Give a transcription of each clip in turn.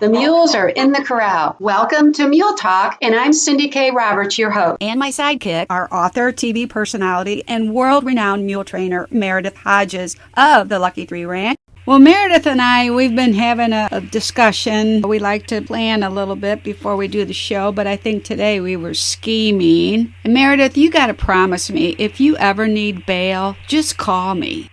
The mules are in the corral. Welcome to Mule Talk, and I'm Cindy K. Roberts, your host. And my sidekick, our author, TV personality, and world-renowned mule trainer, Meredith Hodges of the Lucky 3 Ranch. Well, Meredith and I, we've been having a discussion. We like to plan a little bit before we do the show, but I think today we were scheming. And Meredith, you got to promise me, if you ever need bail, just call me.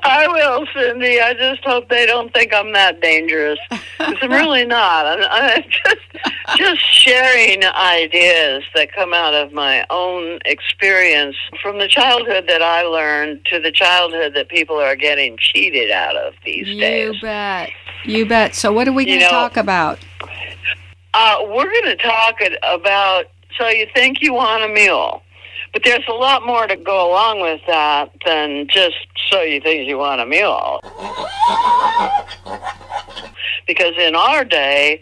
I will, Cindy. I just hope they don't think I'm that dangerous. Because I'm really not. I'm just sharing ideas that come out of my own experience from the childhood that I learned to the childhood that people are getting cheated out of these days. You bet. You bet. So what are we going to talk about? We're going to talk about, so you think you want a mule. But there's a lot more to go along with that than just so you think you want a mule. Because in our day,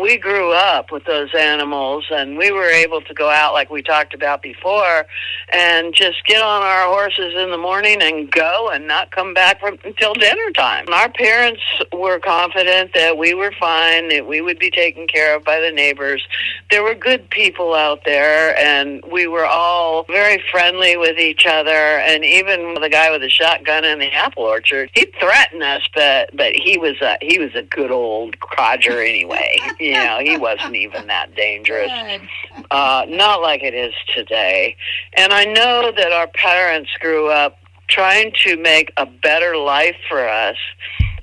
we grew up with those animals, and we were able to go out like we talked about before and just get on our horses in the morning and go and not come back until dinner time. Our parents were confident that we were fine, that we would be taken care of by the neighbors. There were good people out there, and we were all very friendly with each other. And even the guy with the shotgun in the apple orchard, he threatened us, but he was a good old codger anyway. He wasn't even that dangerous. Not like it is today. And I know that our parents grew up trying to make a better life for us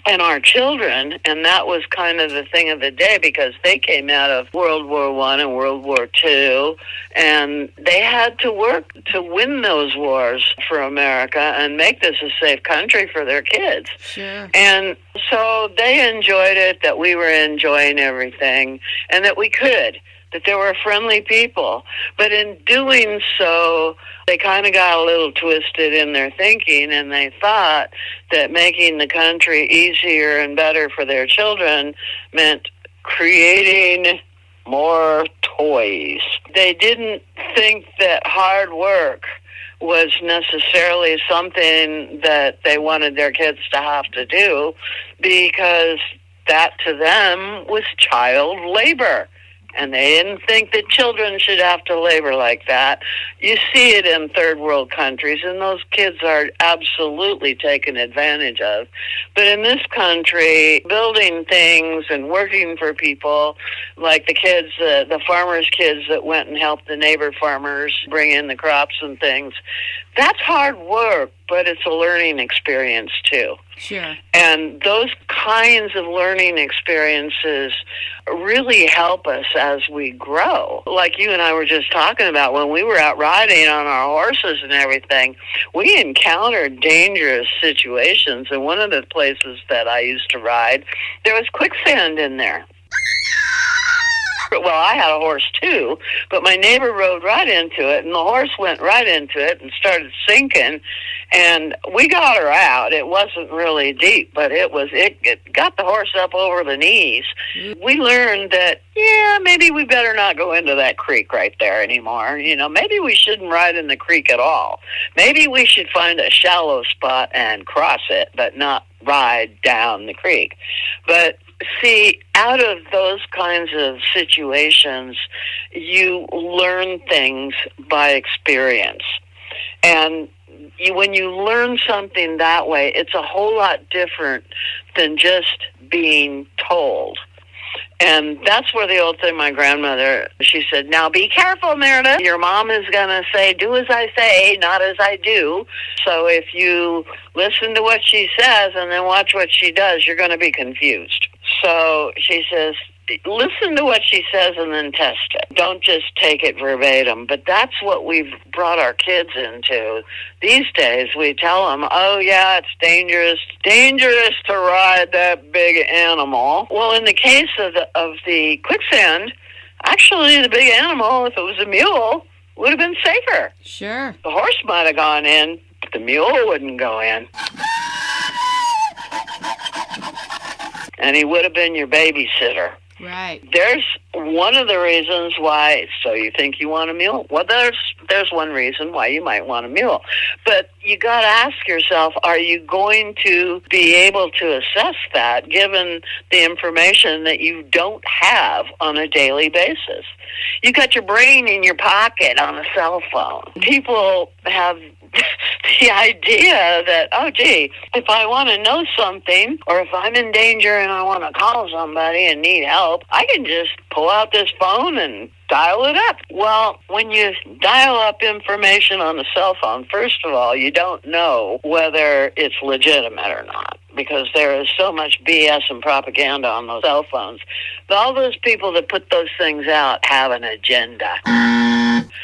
and our children, and that was kind of the thing of the day because they came out of World War I and World War II, and they had to work to win those wars for America and make this a safe country for their kids. Sure. And so they enjoyed it, that we were enjoying everything, and that we could, that there were friendly people. But in doing so, they kind of got a little twisted in their thinking, and they thought that making the country easier and better for their children meant creating more toys. They didn't think that hard work was necessarily something that they wanted their kids to have to do, because that to them was child labor. And they didn't think that children should have to labor like that. You see it in third world countries, and those kids are absolutely taken advantage of. But in this country, building things and working for people, like the kids, the farmers' kids that went and helped the neighbor farmers bring in the crops and things, that's hard work, but it's a learning experience too. Sure. And those kinds of learning experiences really help us as we grow. Like you and I were just talking about, when we were out riding on our horses and everything, we encountered dangerous situations. And one of the places that I used to ride, there was quicksand in there. Well, I had a horse too, but my neighbor rode right into it, and the horse went right into it and started sinking, and we got her out. It wasn't really deep, but it got the horse up over the knees. We learned that, maybe we better not go into that creek right there anymore. Maybe we shouldn't ride in the creek at all. Maybe we should find a shallow spot and cross it, but not ride down the creek. But see, out of those kinds of situations, you learn things by experience. And when you learn something that way, it's a whole lot different than just being told. And that's where the old thing, my grandmother, she said, now be careful, Meredith. Your mom is going to say, do as I say, not as I do. So if you listen to what she says and then watch what she does, you're going to be confused. So she says, listen to what she says and then test it. Don't just take it verbatim. But that's what we've brought our kids into. These days, we tell them, oh, yeah, it's dangerous to ride that big animal. Well, in the case of the quicksand, actually, the big animal, if it was a mule, would have been safer. Sure. The horse might have gone in, but the mule wouldn't go in. And he would have been your babysitter. Right. There's one of the reasons why, so you think you want a mule? Well, there's one reason why you might want a mule. But you got to ask yourself, are you going to be able to assess that given the information that you don't have on a daily basis? You got your brain in your pocket on a cell phone. People have the idea that, oh, gee, if I want to know something or if I'm in danger and I want to call somebody and need help, I can just pull out this phone and dial it up. Well, when you dial up information on the cell phone, first of all, you don't know whether it's legitimate or not, because there is so much BS and propaganda on those cell phones. But all those people that put those things out have an agenda.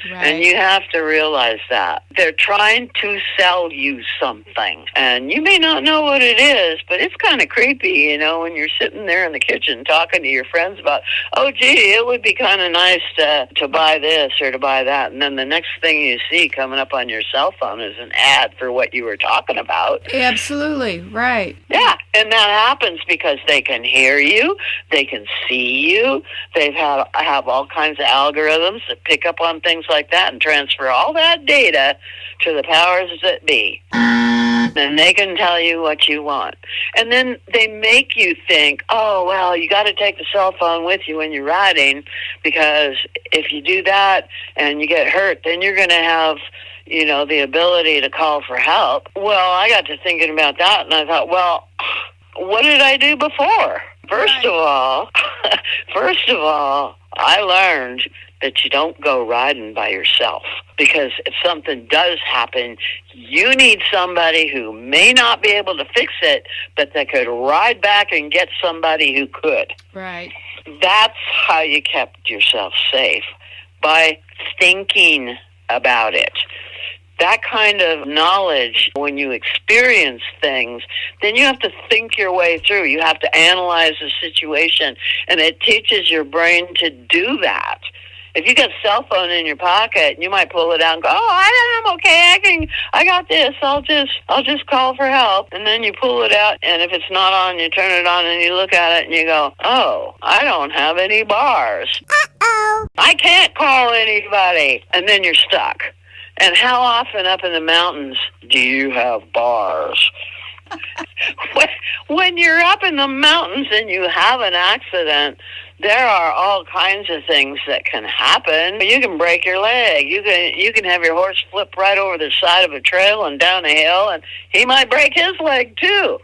Right. And you have to realize that. They're trying to sell you something. And you may not know what it is, but it's kind of creepy, you know, when you're sitting there in the kitchen talking to your friends about, oh, gee, it would be kind of nice to buy this or to buy that. And then the next thing you see coming up on your cell phone is an ad for what you were talking about. Absolutely. Right. Yeah, and that happens because they can hear you, they can see you, they have all kinds of algorithms that pick up on things like that and transfer all that data to the powers that be. And they can tell you what you want. And then they make you think, oh, well, you got to take the cell phone with you when you're riding, because if you do that and you get hurt, then you're going to have, you know, the ability to call for help. Well, I got to thinking about that, and I thought, well, what did I do before? First of all, I learned that you don't go riding by yourself, because if something does happen, you need somebody who may not be able to fix it, but that could ride back and get somebody who could. Right. That's how you kept yourself safe, by thinking about it. That kind of knowledge, when you experience things, then you have to think your way through. You have to analyze the situation, and it teaches your brain to do that. If you got a cell phone in your pocket, you might pull it out and go, oh, I'm okay, I got this, I'll just call for help. And then you pull it out, and if it's not on, you turn it on and you look at it and you go, oh, I don't have any bars. Uh-oh. I can't call anybody. And then you're stuck. And how often up in the mountains do you have bars? When you're up in the mountains and you have an accident, there are all kinds of things that can happen. You can break your leg. You can have your horse flip right over the side of a trail and down a hill, and he might break his leg too.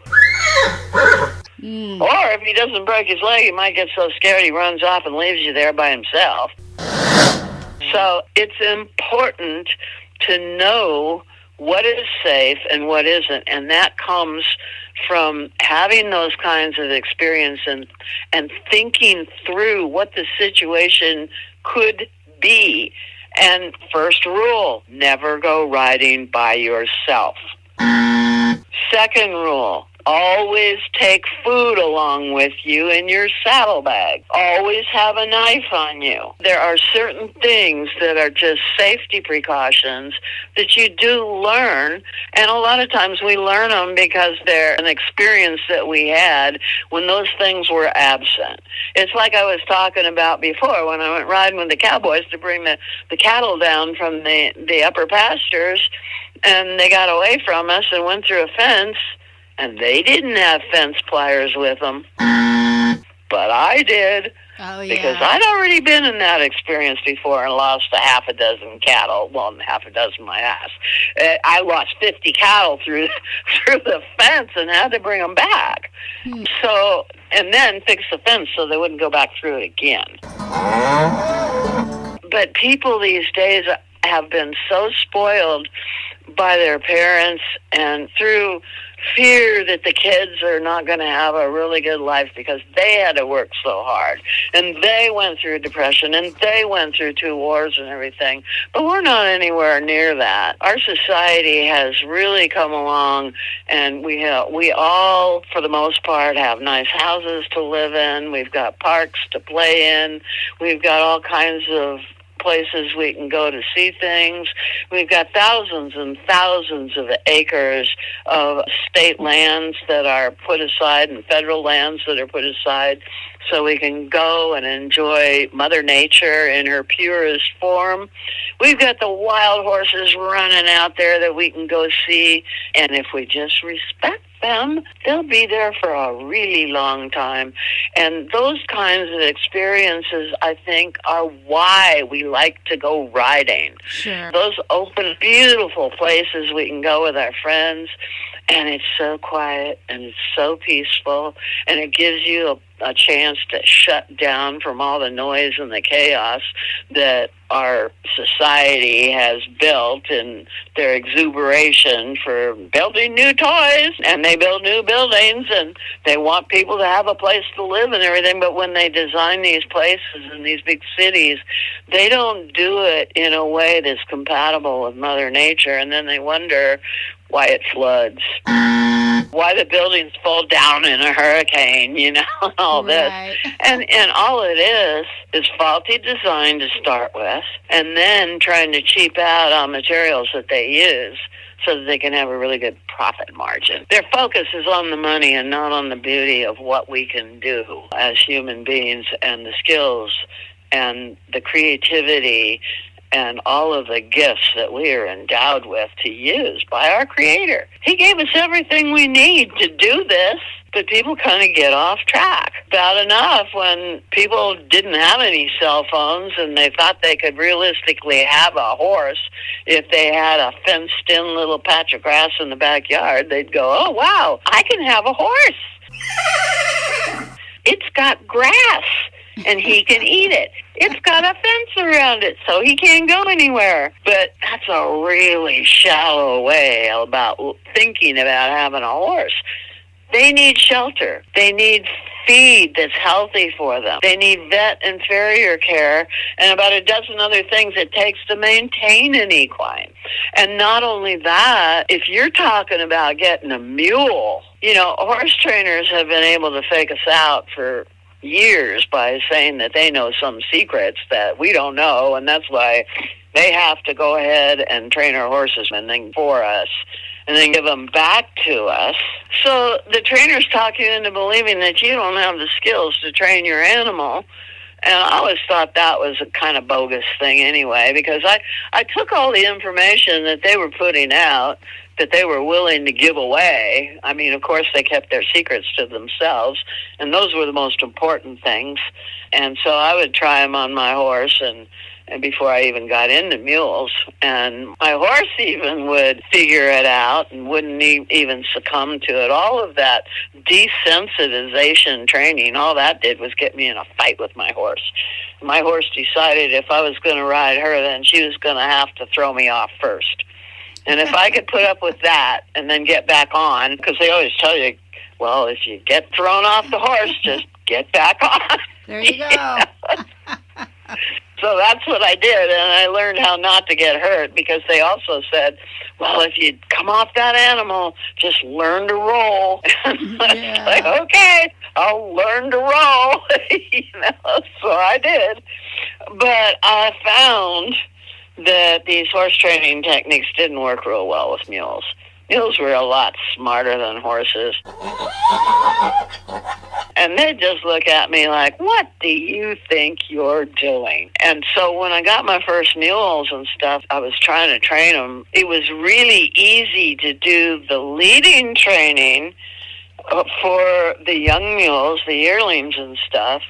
Or if he doesn't break his leg, he might get so scared he runs off and leaves you there by himself. So it's important to know what is safe and what isn't, and that comes from having those kinds of experience and thinking through what the situation could be. And first rule, never go riding by yourself. Second rule, always take food along with you in your saddlebag. Always have a knife on you. There are certain things that are just safety precautions that you do learn, and a lot of times we learn them because they're an experience that we had when those things were absent. It's like I was talking about before when I went riding with the cowboys to bring the cattle down from the upper pastures, and they got away from us and went through a fence. And they didn't have fence pliers with them, but I did. Oh, yeah. Because I'd already been in that experience before and lost a half a dozen cattle. Well, half a dozen my ass. I lost 50 cattle through the fence and had to bring them back. So, and then fix the fence so they wouldn't go back through it again. But people these days have been so spoiled by their parents and through fear that the kids are not going to have a really good life because they had to work so hard and they went through depression and they went through 2 wars and everything. But we're not anywhere near that. Our society has really come along, and we all, for the most part, have nice houses to live in. We've got parks to play in. We've got all kinds of places we can go to see things. We've got thousands and thousands of acres of state lands that are put aside and federal lands that are put aside so we can go and enjoy Mother Nature in her purest form. We've got the wild horses running out there that we can go see, and if we just respect them, they'll be there for a really long time. And those kinds of experiences, I think, are why we like to go riding. Sure. Those open, beautiful places we can go with our friends, and it's so quiet and it's so peaceful, and it gives you a chance to shut down from all the noise and the chaos that our society has built in their exuberation for building new toys, and they build new buildings, and they want people to have a place to live and everything. But when they design these places in these big cities, they don't do it in a way that's compatible with Mother Nature, and then they wonder why it floods, why the buildings fall down in a hurricane, all this. Right. And all it is faulty design to start with, and then trying to cheap out on materials that they use so that they can have a really good profit margin. Their focus is on the money and not on the beauty of what we can do as human beings and the skills and the creativity and all of the gifts that we are endowed with to use by our Creator. He gave us everything we need to do this, but people kind of get off track. Bad enough when people didn't have any cell phones and they thought they could realistically have a horse. If they had a fenced-in little patch of grass in the backyard, they'd go, oh, wow, I can have a horse. It's got grass, and he can eat it. It's got a fence around it, so he can't go anywhere. But that's a really shallow way about thinking about having a horse. They need shelter. They need feed that's healthy for them. They need vet and farrier care and about a dozen other things it takes to maintain an equine. And not only that, if you're talking about getting a mule, horse trainers have been able to fake us out for years by saying that they know some secrets that we don't know, and that's why they have to go ahead and train our horses and then for us and then give them back to us. So the trainers talk you into believing that you don't have the skills to train your animal. And I always thought that was a kind of bogus thing anyway, because I took all the information that they were putting out that they were willing to give away. I mean, of course, they kept their secrets to themselves, and those were the most important things. And so I would try them on my horse, and before I even got into mules. And my horse even would figure it out and wouldn't even succumb to it. All of that desensitization training, all that did was get me in a fight with my horse. My horse decided if I was going to ride her, then she was going to have to throw me off first. And if I could put up with that and then get back on, because they always tell you, well, if you get thrown off the horse, just get back on. There you go. So that's what I did, and I learned how not to get hurt, because they also said, well, if you come off that animal, just learn to roll. And Yeah. like, okay, I'll learn to roll. So I did. But I found that these horse training techniques didn't work real well with mules. Mules were a lot smarter than horses. And they'd just look at me like, what do you think you're doing? And so when I got my first mules and stuff, I was trying to train them. It was really easy to do the leading training for the young mules, the yearlings and stuff.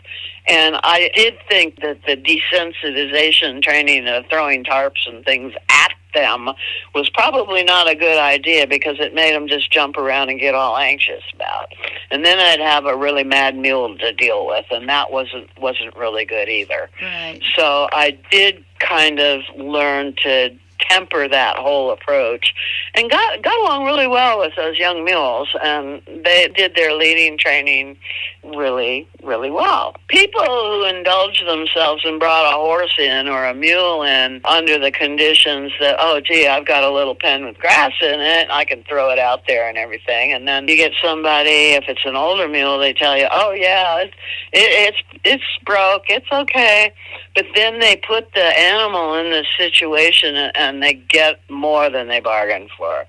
And I did think that the desensitization training of throwing tarps and things at them was probably not a good idea, because it made them just jump around and get all anxious about. And then I'd have a really mad mule to deal with, and that wasn't really good either. Right. So I did kind of learn to temper that whole approach, and got along really well with those young mules, and they did their leading training really, really well. People who indulge themselves and brought a horse in or a mule in under the conditions that, oh, gee, I've got a little pen with grass in it, I can throw it out there and everything, and then you get somebody, if it's an older mule, they tell you, oh, yeah, it's broke, it's okay, but then they put the animal in this situation and they get more than they bargained for.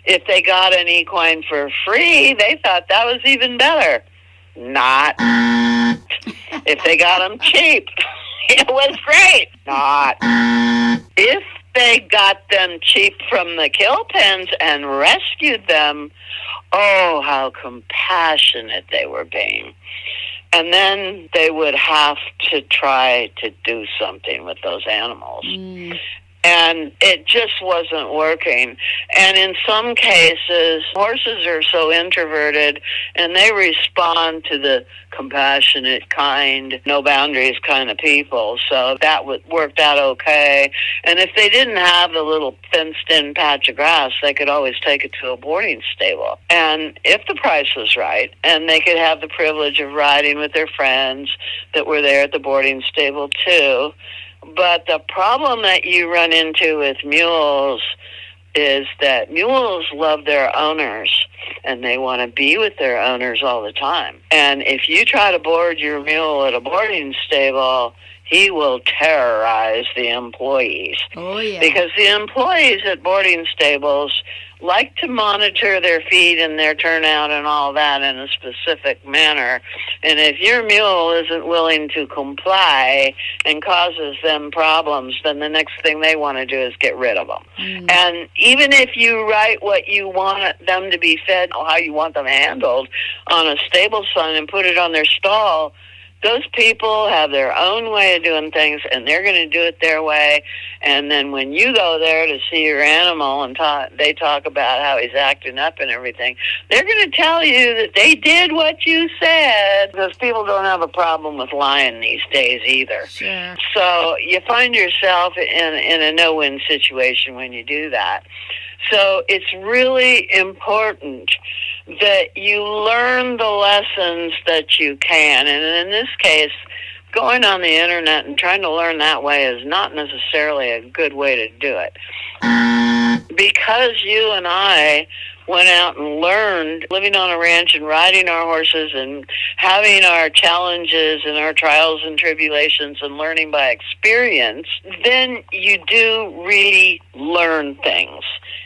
If they got an equine for free, they thought that was even better. Not. If they got them cheap, it was great. Not. If they got them cheap from the kill pens and rescued them, oh, how compassionate they were being. And then they would have to try to do something with those animals. And it just wasn't working. And in some cases, horses are so introverted, and they respond to the compassionate, kind, no boundaries kind of people. So that worked out okay. And if they didn't have the little fenced-in patch of grass, they could always take it to a boarding stable. And if the price was right, and they could have the privilege of riding with their friends that were there at the boarding stable too. But the problem that you run into with mules is that mules love their owners, and they want to be with their owners all the time. And if you try to board your mule at a boarding stable, he will terrorize the employees. Oh, yeah. Because the employees at boarding stables like to monitor their feed and their turnout and all that in a specific manner. And if your mule isn't willing to comply and causes them problems, then the next thing they want to do is get rid of them. And even if you write what you want them to be fed or how you want them handled on a stable sign and put it on their stall, those people have their own way of doing things, and they're going to do it their way. And then when you go there to see your animal and they talk about how he's acting up and everything, they're going to tell you that they did what you said, because people don't have a problem with lying these days either. Sure. So you find yourself in a no-win situation when you do that. So it's really important that you learn the lessons that you can. And in this case, going on the internet and trying to learn that way is not necessarily a good way to do it. Because you and I went out and learned living on a ranch and riding our horses and having our challenges and our trials and tribulations and learning by experience, then you do really learn things.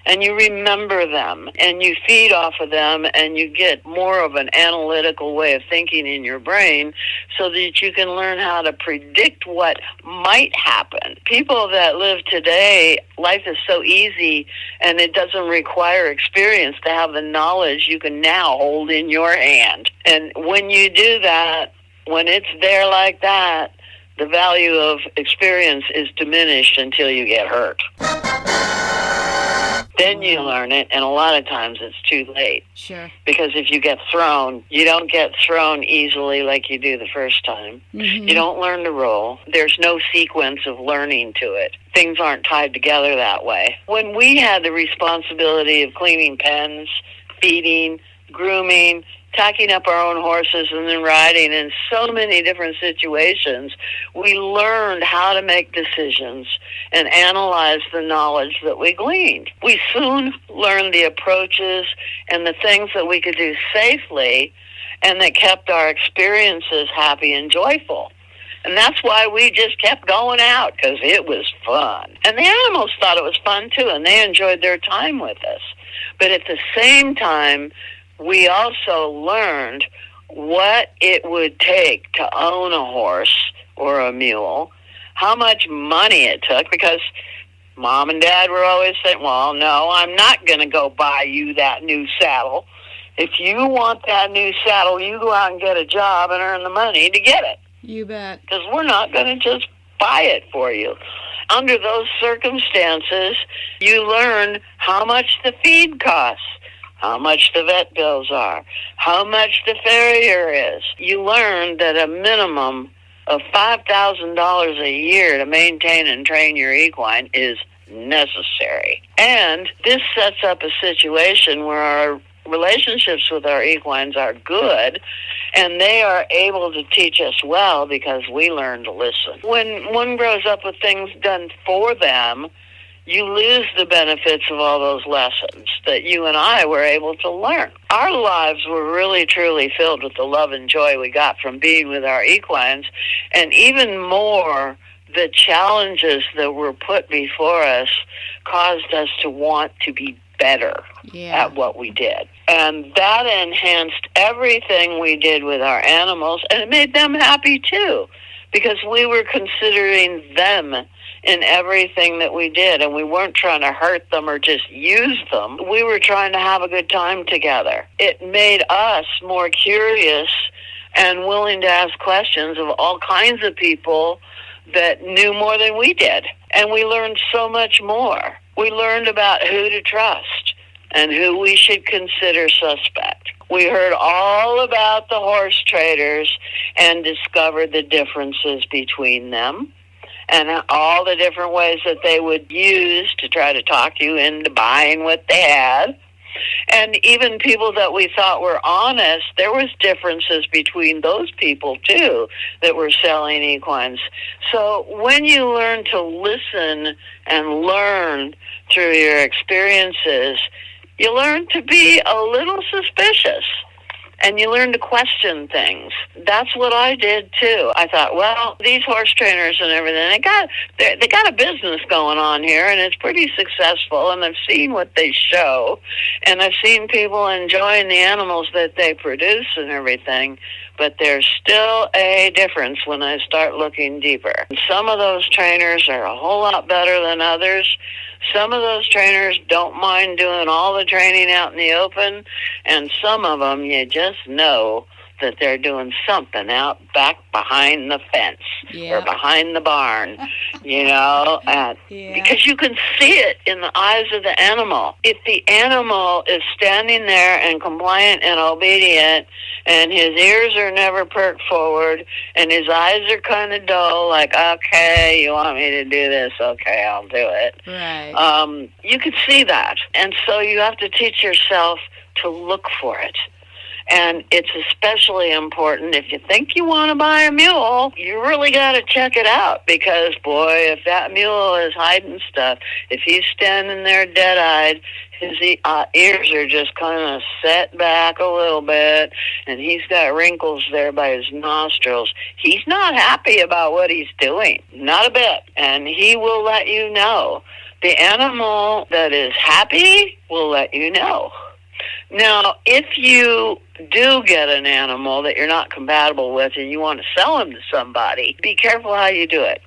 And you remember them, and you feed off of them, and you get more of an analytical way of thinking in your brain so that you can learn how to predict what might happen. People that live today, life is so easy, and it doesn't require experience to have the knowledge you can now hold in your hand. And when you do that, when it's there like that, the value of experience is diminished until you get hurt. Then you learn it, and a lot of times it's too late. Sure. Because if you get thrown, you don't get thrown easily like you do the first time. You don't learn to roll. There's no sequence of learning to it. Things aren't tied together that way. When we had the responsibility of cleaning pens, feeding, grooming, tacking up our own horses, and then riding in so many different situations, we learned how to make decisions and analyze the knowledge that we gleaned. We soon learned the approaches and the things that we could do safely and that kept our experiences happy and joyful. And that's why we just kept going out, because it was fun. And the animals thought it was fun, too, and they enjoyed their time with us. But at the same time, we also learned what it would take to own a horse or a mule, how much money it took, because Mom and Dad were always saying, well, no, I'm not going to go buy you that new saddle. If you want that new saddle, you go out and get a job and earn the money to get it. You bet. Because we're not going to just buy it for you. Under those circumstances, you learn how much the feed costs, how much the vet bills are, how much the farrier is. You learn that a minimum of $5,000 a year to maintain and train your equine is necessary. And this sets up a situation where our relationships with our equines are good, and they are able to teach us well because we learn to listen. When one grows up with things done for them, you lose the benefits of all those lessons that you and I were able to learn. Our lives were really, truly filled with the love and joy we got from being with our equines, and even more, the challenges that were put before us caused us to want to be better at what we did. And that enhanced everything we did with our animals, and it made them happy too, because we were considering them in everything that we did, and we weren't trying to hurt them or just use them. We were trying to have a good time together. It made us more curious and willing to ask questions of all kinds of people that knew more than we did. And we learned so much more. We learned about who to trust and who we should consider suspect. We heard all about the horse traders and discovered the differences between them and all the different ways that they would use to try to talk you into buying what they had. And even people that we thought were honest, there was differences between those people, too, that were selling equines. So when you learn to listen and learn through your experiences, you learn to be a little suspicious. And you learn to question things. That's what I did, too. I thought, well, these horse trainers and everything, they got a business going on here, and it's pretty successful, and I've seen what they show, and I've seen people enjoying the animals that they produce and everything, but there's still a difference when I start looking deeper. Some of those trainers are a whole lot better than others. Some of those trainers don't mind doing all the training out in the open, and some of them you just know that they're doing something out back behind the fence or behind the barn, because you can see it in the eyes of the animal. If the animal is standing there and compliant and obedient, and his ears are never perked forward, and his eyes are kind of dull, like, okay, you want me to do this? Okay, I'll do it. Right. You can see that. And so you have to teach yourself to look for it. And it's especially important if you think you want to buy a mule, you really got to check it out, because, boy, if that mule is hiding stuff, if he's standing there dead-eyed, his ears are just kind of set back a little bit, and he's got wrinkles there by his nostrils, he's not happy about what he's doing, not a bit, and he will let you know. The animal that is happy will let you know. Now, if you do get an animal that you're not compatible with and you want to sell him to somebody, be careful how you do it.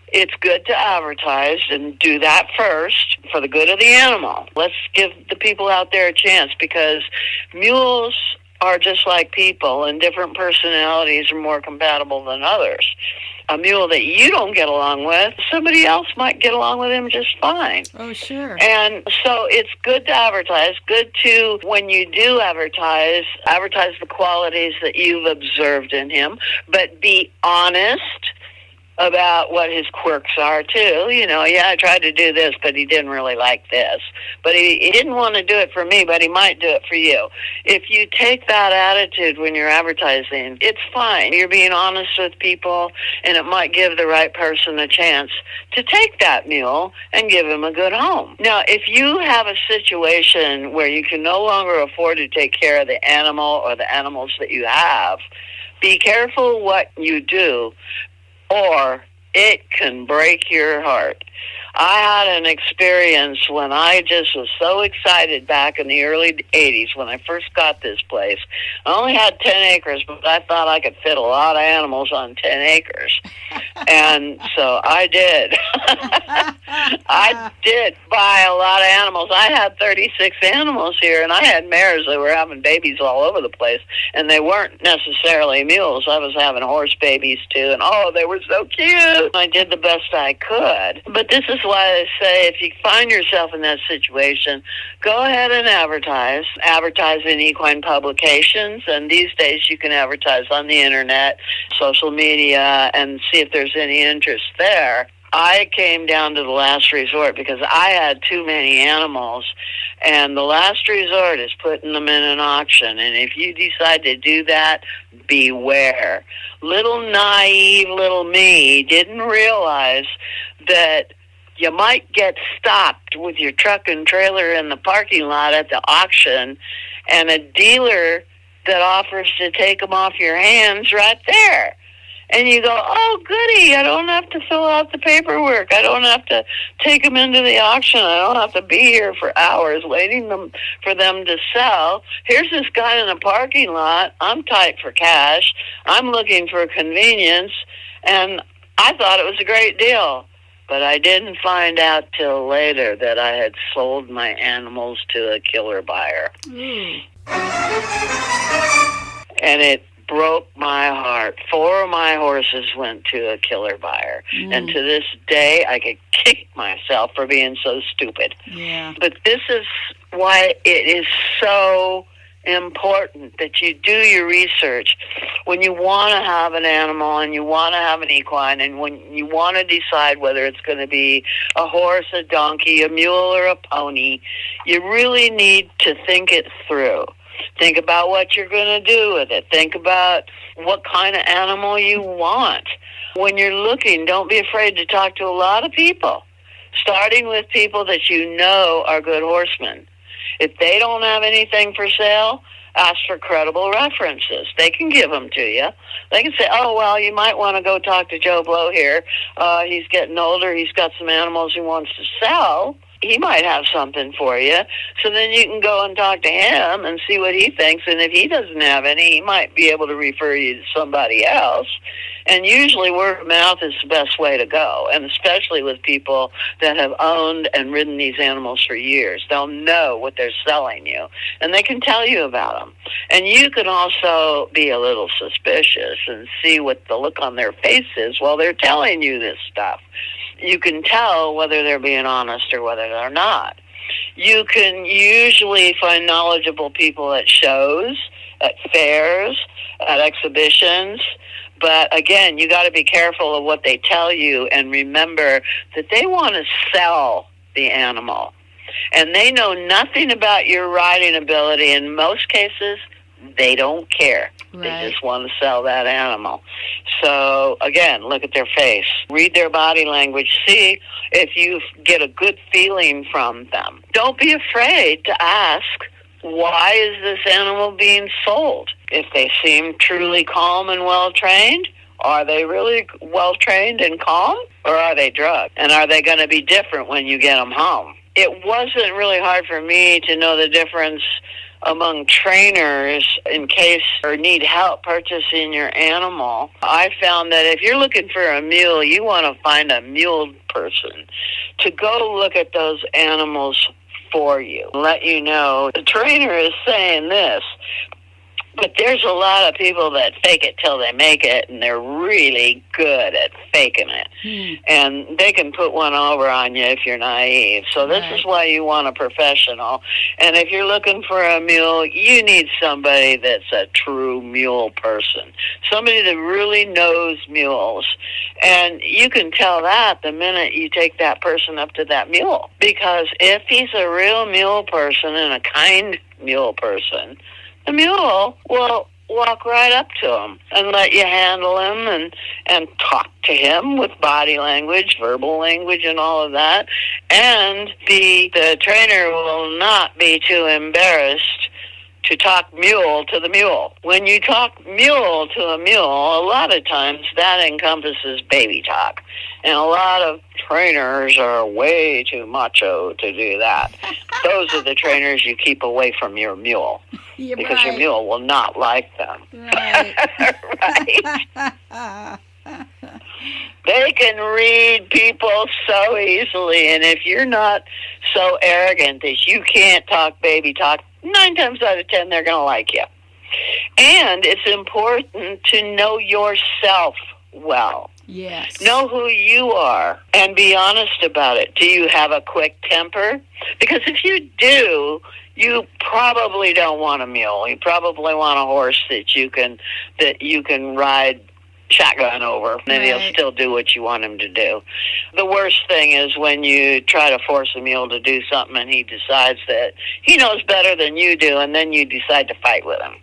It's good to advertise and do that first for the good of the animal. Let's give the people out there a chance, because mules are just like people, and different personalities are more compatible than others. A mule that you don't get along with, somebody else might get along with him just fine. Oh, sure. And so it's good to advertise. Good to, when you do advertise the qualities that you've observed in him, but be honest about what his quirks are, too. I tried to do this, but he didn't really like this. But he didn't want to do it for me, but he might do it for you. If you take that attitude when you're advertising, it's fine. You're being honest with people, and it might give the right person a chance to take that mule and give him a good home. Now, if you have a situation where you can no longer afford to take care of the animal or the animals that you have, be careful what you do, or it can break your heart. I had an experience when I just was so excited back in the early 80s when I first got this place. I only had 10 acres, but I thought I could fit a lot of animals on 10 acres. And so I did. I did buy a lot of animals. I had 36 animals here, and I had mares that were having babies all over the place, and they weren't necessarily mules. I was having horse babies, too, and, they were so cute. I did the best I could. But this is why I say, if you find yourself in that situation, go ahead and advertise. Advertise in equine publications, and these days you can advertise on the internet, social media, and see if there's any interest there. I came down to the last resort because I had too many animals, and the last resort is putting them in an auction. And if you decide to do that, beware. Little naive little me didn't realize that you might get stopped with your truck and trailer in the parking lot at the auction, and a dealer that offers to take them off your hands right there. And you go, oh, goody, I don't have to fill out the paperwork. I don't have to take them into the auction. I don't have to be here for hours waiting for them to sell. Here's this guy in a parking lot. I'm tight for cash. I'm looking for convenience. And I thought it was a great deal. But I didn't find out till later that I had sold my animals to a killer buyer. And it broke my heart. 4 of my horses went to a killer buyer. And to this day, I could kick myself for being so stupid. Yeah. But this is why it is so important that you do your research when you want to have an animal and you want to have an equine, and when you want to decide whether it's going to be a horse, a donkey, a mule, or a pony. You really need to think it through. Think about what you're going to do with it. Think about what kind of animal you want. When you're looking, don't be afraid to talk to a lot of people, starting with people that you know are good horsemen. If they don't have anything for sale, ask for credible references. They can give them to you. They can say, oh, well, you might want to go talk to Joe Blow here. He's getting older. He's got some animals he wants to sell. He might have something for you. So then you can go and talk to him and see what he thinks. And if he doesn't have any, he might be able to refer you to somebody else. And usually word of mouth is the best way to go, and especially with people that have owned and ridden these animals for years. They'll know what they're selling you, and they can tell you about them. And you can also be a little suspicious and see what the look on their face is while they're telling you this stuff. You can tell whether they're being honest or whether they're not. You can usually find knowledgeable people at shows, at fairs, at exhibitions. But again, you got to be careful of what they tell you, and remember that they want to sell the animal. And they know nothing about your riding ability. In most cases, they don't care. Right. They just want to sell that animal. So, again, look at their face. Read their body language. See if you get a good feeling from them. Don't be afraid to ask, why is this animal being sold? If they seem truly calm and well-trained, are they really well-trained and calm? Or are they drugged? And are they going to be different when you get them home? It wasn't really hard for me to know the difference among trainers in case or need help purchasing your animal. I found that if you're looking for a mule, you want to find a mule person to go look at those animals for you. Let you know the trainer is saying this, but there's a lot of people that fake it till they make it, and they're really good at faking it. And they can put one over on you if you're naive. So this is why you want a professional. And if you're looking for a mule, you need somebody that's a true mule person, somebody that really knows mules. And you can tell that the minute you take that person up to that mule. Because if he's a real mule person and a kind mule person, the mule will walk right up to him and let you handle him and talk to him with body language, verbal language, and all of that. And the trainer will not be too embarrassed to talk mule to the mule. When you talk mule to a mule, a lot of times that encompasses baby talk. And a lot of trainers are way too macho to do that. Those are the trainers you keep away from your mule. Because your mule will not like them. Right. Right? They can read people so easily, and if you're not so arrogant that you can't talk baby talk, 9 times out of 10 they're going to like you. And it's important to know yourself well. Yes. Know who you are and be honest about it. Do you have a quick temper? Because if you do, you probably don't want a mule. You probably want a horse that you can ride shotgun over, and he'll still do what you want him to do. The worst thing is when you try to force a mule to do something and he decides that he knows better than you do, and then you decide to fight with him.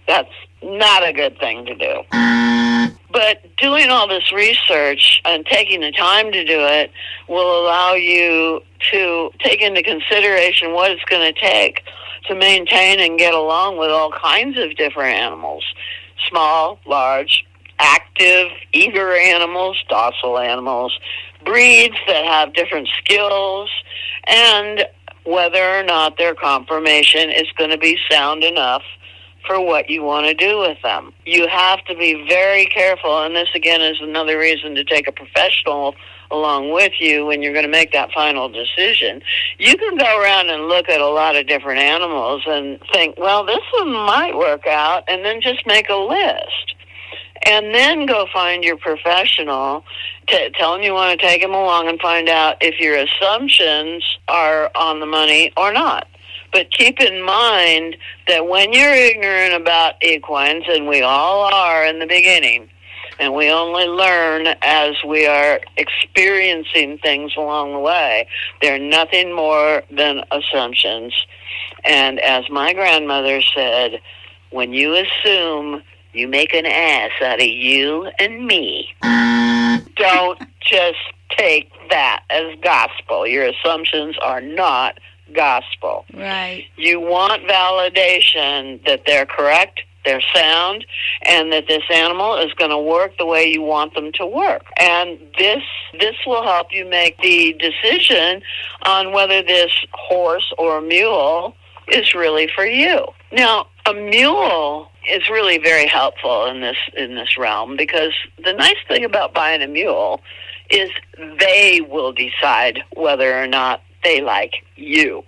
That's not a good thing to do. But doing all this research and taking the time to do it will allow you to take into consideration what it's going to take to maintain and get along with all kinds of different animals. Small, large, active, eager animals, docile animals, breeds that have different skills, and whether or not their conformation is going to be sound enough for what you want to do with them. You have to be very careful, and this again is another reason to take a professional along with you when you're going to make that final decision. You can go around and look at a lot of different animals and think, well, this one might work out, and then just make a list. And then go find your professional, tell them you want to take them along and find out if your assumptions are on the money or not. But keep in mind that when you're ignorant about equines, and we all are in the beginning, and we only learn as we are experiencing things along the way, they're nothing more than assumptions. And as my grandmother said, when you assume, you make an ass out of you and me. Don't just take that as gospel. Your assumptions are not gospel. Right. You want validation that they're correct, they're sound, and that this animal is going to work the way you want them to work. And this will help you make the decision on whether this horse or mule is really for you. Now, a mule is really very helpful in this realm, because the nice thing about buying a mule is they will decide whether or not they like you.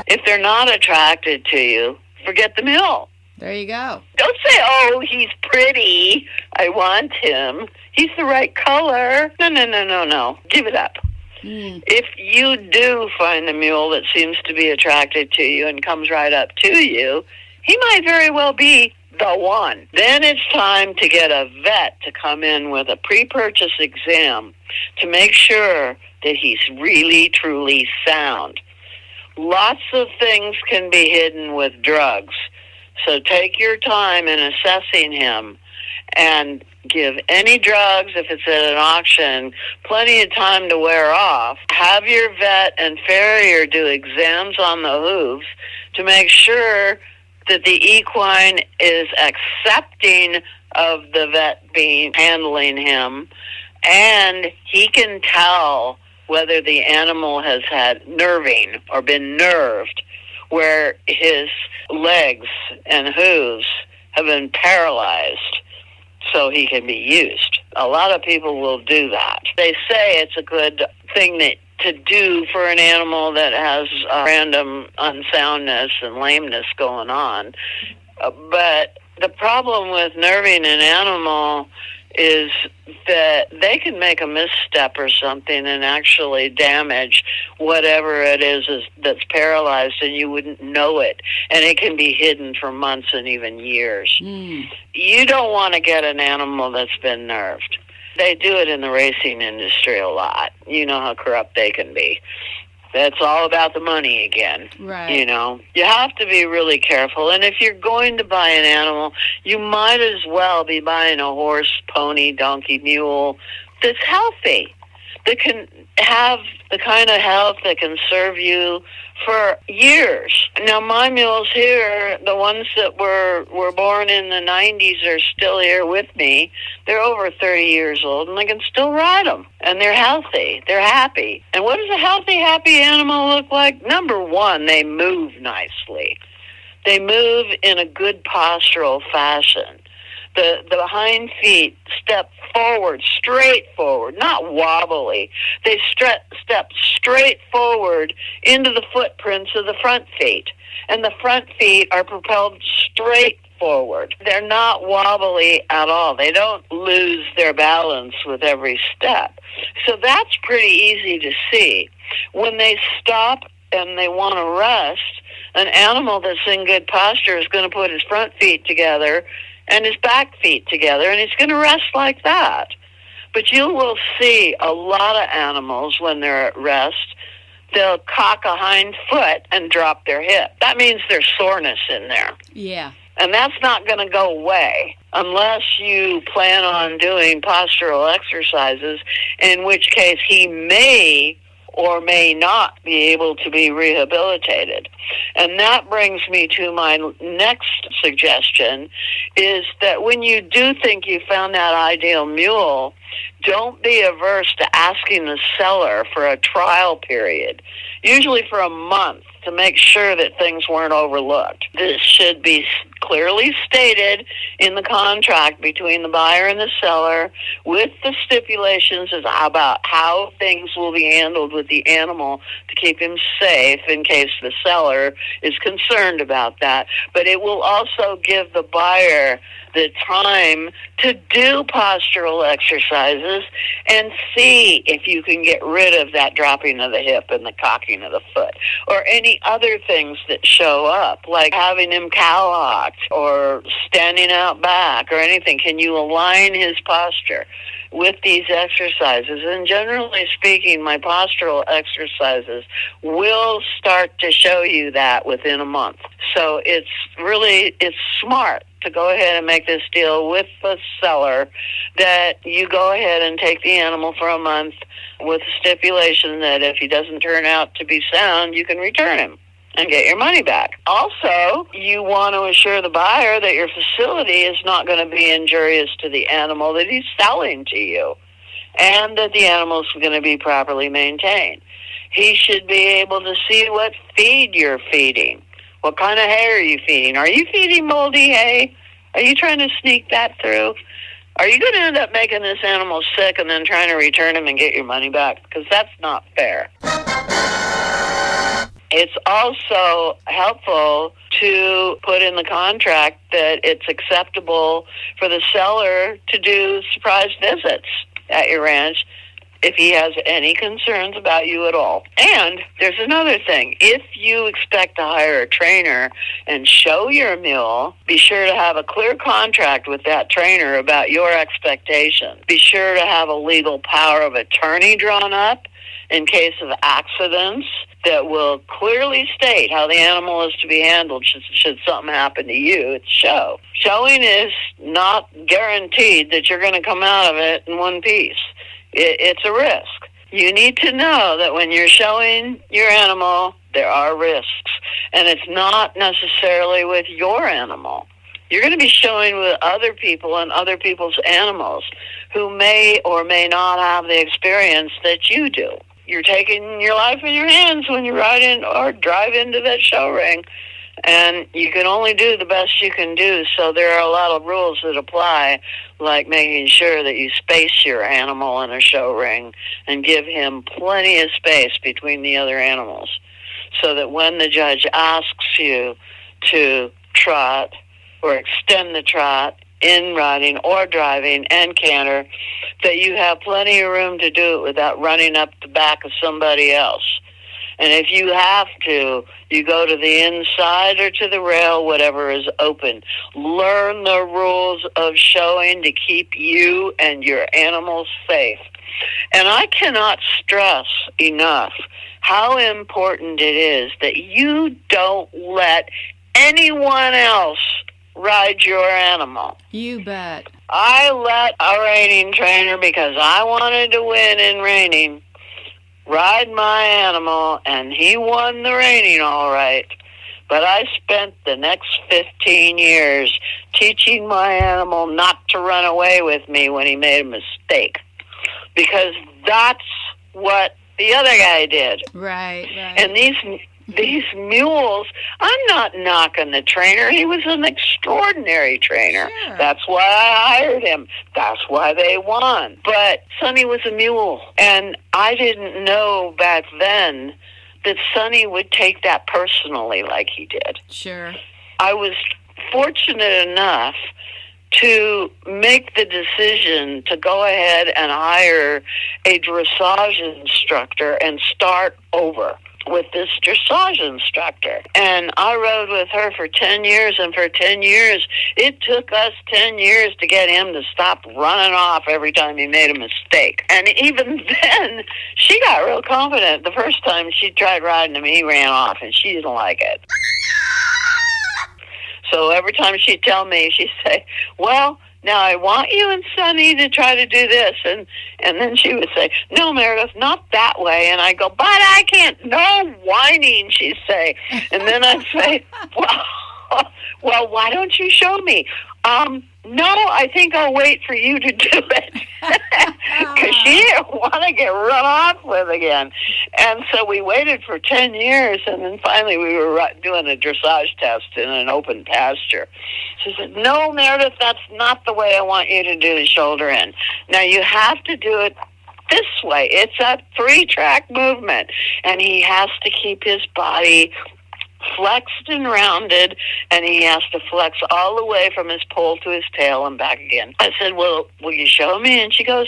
If they're not attracted to you, forget the mule. There you go. Don't say, oh, he's pretty, I want him, he's the right color. No. Give it up. If you do find a mule that seems to be attracted to you and comes right up to you, he might very well be the one. Then it's time to get a vet to come in with a pre-purchase exam to make sure that he's really, truly sound. Lots of things can be hidden with drugs. So take your time in assessing him and give any drugs, if it's at an auction, plenty of time to wear off. Have your vet and farrier do exams on the hooves to make sure that the equine is accepting of the vet being handling him, and he can tell whether the animal has had nerving or been nerved, where his legs and hooves have been paralyzed so he can be used. A lot of people will do that. They say it's a good thing to do for an animal that has random unsoundness and lameness going on. But the problem with nerving an animal is that they can make a misstep or something and actually damage whatever it is that's paralyzed, and you wouldn't know it. And it can be hidden for months and even years. You don't want to get an animal that's been nerved. They do it in the racing industry a lot. You know how corrupt they can be. That's all about the money again. Right. You know, you have to be really careful. And if you're going to buy an animal, you might as well be buying a horse, pony, donkey, mule that's healthy, that can have the kind of health that can serve you for years. Now, my mules here, the ones that were born in the 90s, are still here with me. They're over 30 years old, and I can still ride them. And they're healthy. They're happy. And what does a healthy, happy animal look like? Number one, they move nicely. They move in a good postural fashion. The hind feet step forward, straight forward, not wobbly. They step straight forward into the footprints of the front feet. And the front feet are propelled straight forward. They're not wobbly at all. They don't lose their balance with every step. So that's pretty easy to see. When they stop and they want to rest, an animal that's in good posture is going to put his front feet together and his back feet together, and he's going to rest like that. But you will see a lot of animals when they're at rest, they'll cock a hind foot and drop their hip. That means there's soreness in there. Yeah. And that's not going to go away unless you plan on doing postural exercises, in which case he may or may not be able to be rehabilitated. And that brings me to my next suggestion, is that when you do think you found that ideal mule, don't be averse to asking the seller for a trial period, usually for a month, to make sure that things weren't overlooked. This should be clearly stated in the contract between the buyer and the seller, with the stipulations about how things will be handled with the animal to keep him safe in case the seller is concerned about that. But it will also give the buyer the time to do postural exercises and see if you can get rid of that dropping of the hip and the cocking of the foot, or any other things that show up, like having him cowhocked or standing out back or anything. Can you align his posture with these exercises? And generally speaking, my postural exercises will start to show you that within a month. So it's smart to go ahead and make this deal with the seller, that you go ahead and take the animal for a month with the stipulation that if he doesn't turn out to be sound, you can return him and get your money back. Also, you want to assure the buyer that your facility is not going to be injurious to the animal that he's selling to you, and that the animal is going to be properly maintained. He should be able to see what feed you're feeding. What kind of hay are you feeding? Are you feeding moldy hay? Are you trying to sneak that through? Are you going to end up making this animal sick and then trying to return him and get your money back? Because that's not fair. It's also helpful to put in the contract that it's acceptable for the seller to do surprise visits at your ranch if he has any concerns about you at all. And there's another thing. If you expect to hire a trainer and show your mule, be sure to have a clear contract with that trainer about your expectations. Be sure to have a legal power of attorney drawn up in case of accidents that will clearly state how the animal is to be handled should something happen to you at the show. Showing is not guaranteed that you're going to come out of it in one piece. It's a risk. You need to know that when you're showing your animal, there are risks. And it's not necessarily with your animal. You're going to be showing with other people and other people's animals who may or may not have the experience that you do. You're taking your life in your hands when you ride in or drive into that show ring. And you can only do the best you can do, so there are a lot of rules that apply, like making sure that you space your animal in a show ring and give him plenty of space between the other animals, so that when the judge asks you to trot or extend the trot in riding or driving and canter, that you have plenty of room to do it without running up the back of somebody else. And if you have to, you go to the inside or to the rail, whatever is open. Learn the rules of showing to keep you and your animals safe. And I cannot stress enough how important it is that you don't let anyone else ride your animal. You bet. I let a reining trainer, because I wanted to win in reining, ride my animal, and he won the reining all right. But I spent the next 15 years teaching my animal not to run away with me when he made a mistake, because that's what the other guy did. Right. And these mules, I'm not knocking the trainer. He was an extraordinary trainer. Sure. That's why I hired him. That's why they won. But Sonny was a mule, and I didn't know back then that Sonny would take that personally like he did. Sure. I was fortunate enough to make the decision to go ahead and hire a dressage instructor and start over. with this dressage instructor. And I rode with her for 10 years, and for 10 years, it took us 10 years to get him to stop running off every time he made a mistake. And even then, she got real confident. The first time she tried riding him, he ran off, and she didn't like it. So every time she'd tell me, she'd say, well, now I want you and Sonny to try to do this. And then she would say, no, Meredith, not that way. And I go, but I can't. No whining, she'd say. And then I'd say, well, why don't you show me? No, I think I'll wait for you to do it. Because she didn't want to get run off with again. And so we waited for 10 years, and then finally we were doing a dressage test in an open pasture. She said, no, Meredith, that's not the way I want you to do the shoulder in. Now, you have to do it this way. It's a 3-track movement, and he has to keep his body flexed and rounded, and he has to flex all the way from his pole to his tail and back again. I said, well, will you show me? And she goes,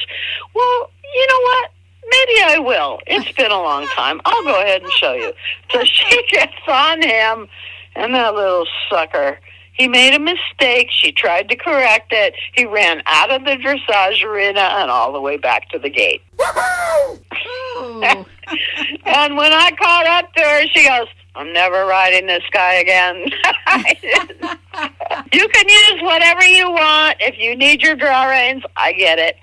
well, you know what? Maybe I will. It's been a long time. I'll go ahead and show you. So she gets on him, and that little sucker, he made a mistake. She tried to correct it. He ran out of the dressage arena and all the way back to the gate. And when I caught up to her, she goes, I'm never riding this guy again. You can use whatever you want. If you need your draw reins, I get it.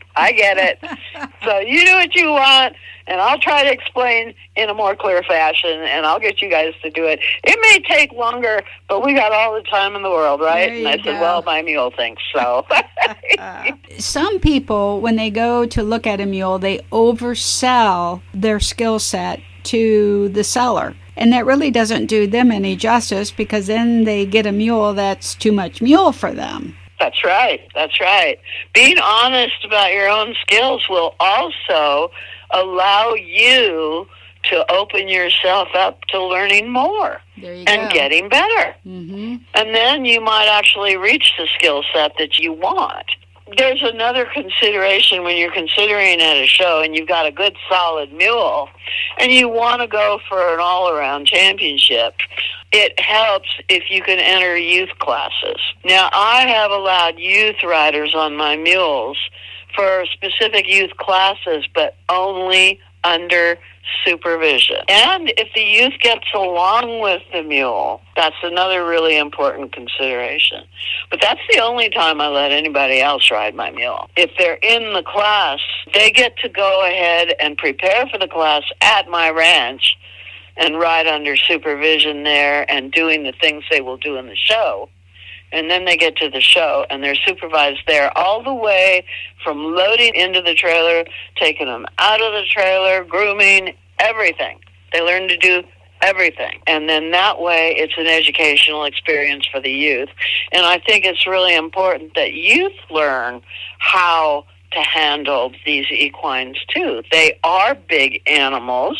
So you do what you want, and I'll try to explain in a more clear fashion, and I'll get you guys to do it. It may take longer, but we got all the time in the world, right? And I said, well, my mule thinks so. Some people, when they go to look at a mule, they oversell their skill set to the seller. And that really doesn't do them any justice, because then they get a mule that's too much mule for them. That's right. Being honest about your own skills will also allow you to open yourself up to learning more and getting better. Mm-hmm. And then you might actually reach the skill set that you want. There's another consideration when you're considering at a show and you've got a good solid mule and you want to go for an all-around championship. It helps if you can enter youth classes. Now, I have allowed youth riders on my mules for specific youth classes, but only under supervision. And if the youth gets along with the mule, that's another really important consideration. But that's the only time I let anybody else ride my mule. If they're in the class, they get to go ahead and prepare for the class at my ranch and ride under supervision there and doing the things they will do in the show. And then they get to the show, and they're supervised there all the way from loading into the trailer, taking them out of the trailer, grooming, everything. They learn to do everything. And then that way, it's an educational experience for the youth. And I think it's really important that youth learn how to handle these equines, too. They are big animals.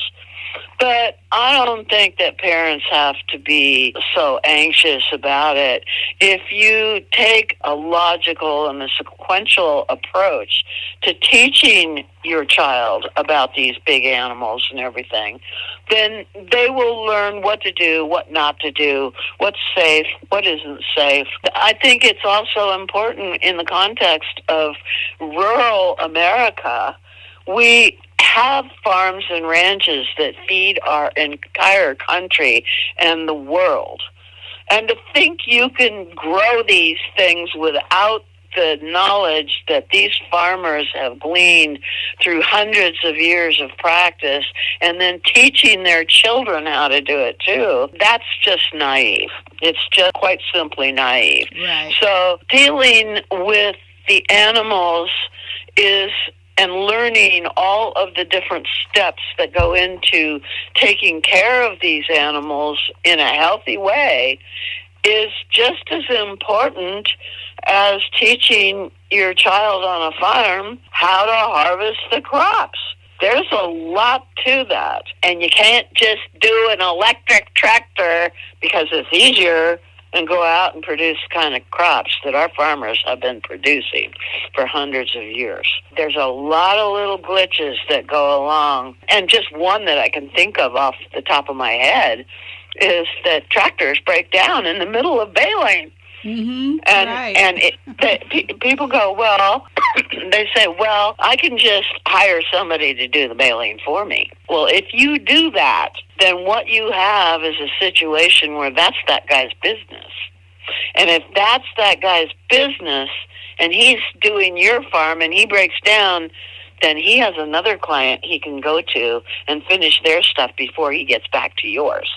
But I don't think that parents have to be so anxious about it. If you take a logical and a sequential approach to teaching your child about these big animals and everything, then they will learn what to do, what not to do, what's safe, what isn't safe. I think it's also important in the context of rural America. We have farms and ranches that feed our entire country and the world. And to think you can grow these things without the knowledge that these farmers have gleaned through hundreds of years of practice and then teaching their children how to do it too, that's just naive. It's just quite simply naive. Right. So dealing with the animals and learning all of the different steps that go into taking care of these animals in a healthy way is just as important as teaching your child on a farm how to harvest the crops. There's a lot to that. And you can't just do an electric tractor because it's easier and go out and produce the kind of crops that our farmers have been producing for hundreds of years. There's a lot of little glitches that go along, and just one that I can think of off the top of my head is that tractors break down in the middle of baling. Mm-hmm. People go, well, they say, well, I can just hire somebody to do the baling for me. Well, if you do that, then what you have is a situation where that's that guy's business. And if that's that guy's business and he's doing your farm and he breaks down, then he has another client he can go to and finish their stuff before he gets back to yours,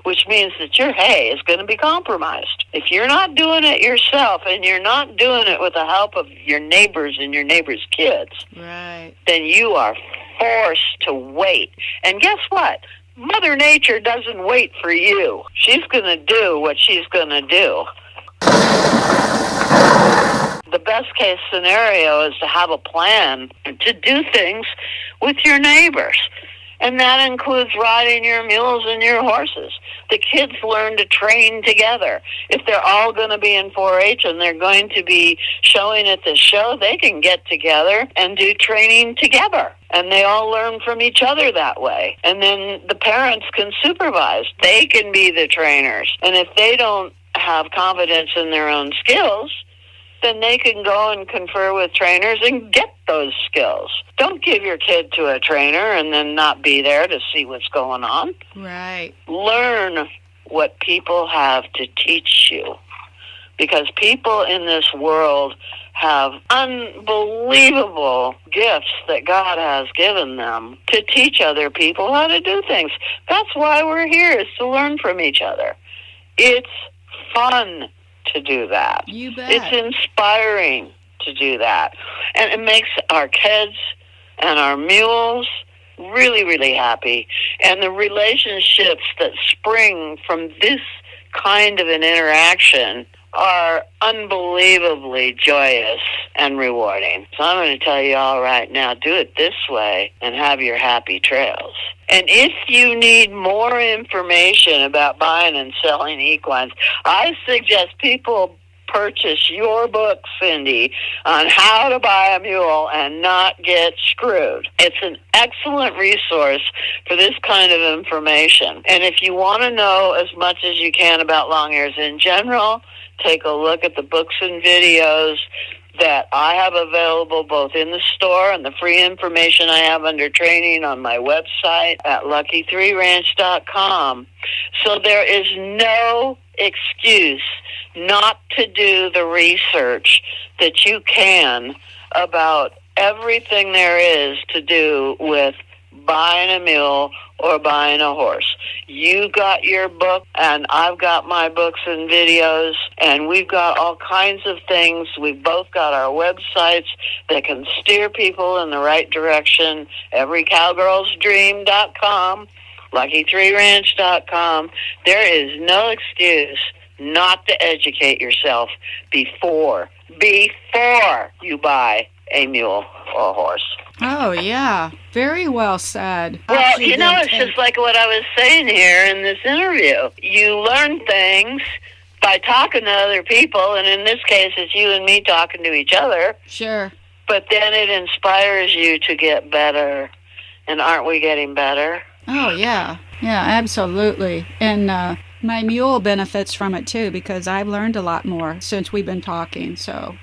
which means that your hay is going to be compromised. If you're not doing it yourself and you're not doing it with the help of your neighbors and your neighbors' kids, right, then you are forced to wait. And guess what? Mother Nature doesn't wait for you. She's going to do what she's going to do. The best case scenario is to have a plan to do things with your neighbors. And that includes riding your mules and your horses. The kids learn to train together. If they're all going to be in 4-H and they're going to be showing at the show, they can get together and do training together. And they all learn from each other that way. And then the parents can supervise. They can be the trainers. And if they don't have confidence in their own skills, then they can go and confer with trainers and get those skills. Don't give your kid to a trainer and then not be there to see what's going on. right. Learn what people have to teach you, because people in this world have unbelievable gifts that God has given them to teach other people how to do things. That's why we're here, is to learn from each other. It's fun to do that. You bet. It's inspiring to do that. And it makes our kids and our mules really, really happy. And the relationships that spring from this kind of an interaction are unbelievably joyous and rewarding. So I'm going to tell you all right now, do it this way and have your happy trails. And if you need more information about buying and selling equines, I suggest people purchase your book, Cindy, on how to buy a mule and not get screwed. It's an excellent resource for this kind of information. And if you want to know as much as you can about long ears in general, take a look at the books and videos that I have available both in the store and the free information I have under training on my website at lucky3ranch.com. So there is no excuse not to do the research that you can about everything there is to do with buying a mule or buying a horse. You got your book, and I've got my books and videos, and we've got all kinds of things. We've both got our websites that can steer people in the right direction. everycowgirlsdream.com, lucky3ranch.com. There is no excuse not to educate yourself before you buy a mule or a horse. Oh, yeah. Very well said. Well, you know, it's just like what I was saying here in this interview. You learn things by talking to other people, and in this case, it's you and me talking to each other. Sure. But then it inspires you to get better. And aren't we getting better? Oh, yeah. Yeah, absolutely. And my mule benefits from it, too, because I've learned a lot more since we've been talking, so...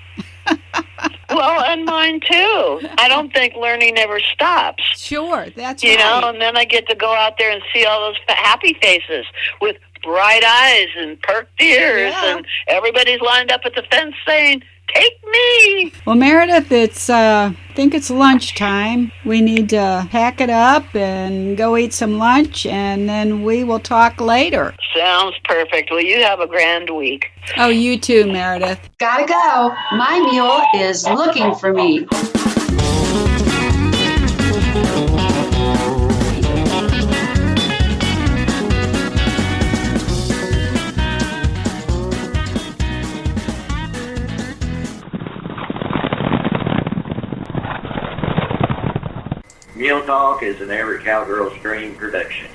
Well, and mine too. I don't think learning ever stops. Sure, that's right. You know, right. And then I get to go out there and see all those happy faces with bright eyes and perked ears, and everybody's lined up at the fence saying, "Take me." Well, Meredith, I think it's lunchtime. We need to pack it up and go eat some lunch, and then we will talk later. Sounds perfect. Well, you have a grand week. Oh, you too, Meredith. Gotta go. My mule is looking for me. Mule Talk is an Every Cowgirl's Dream production.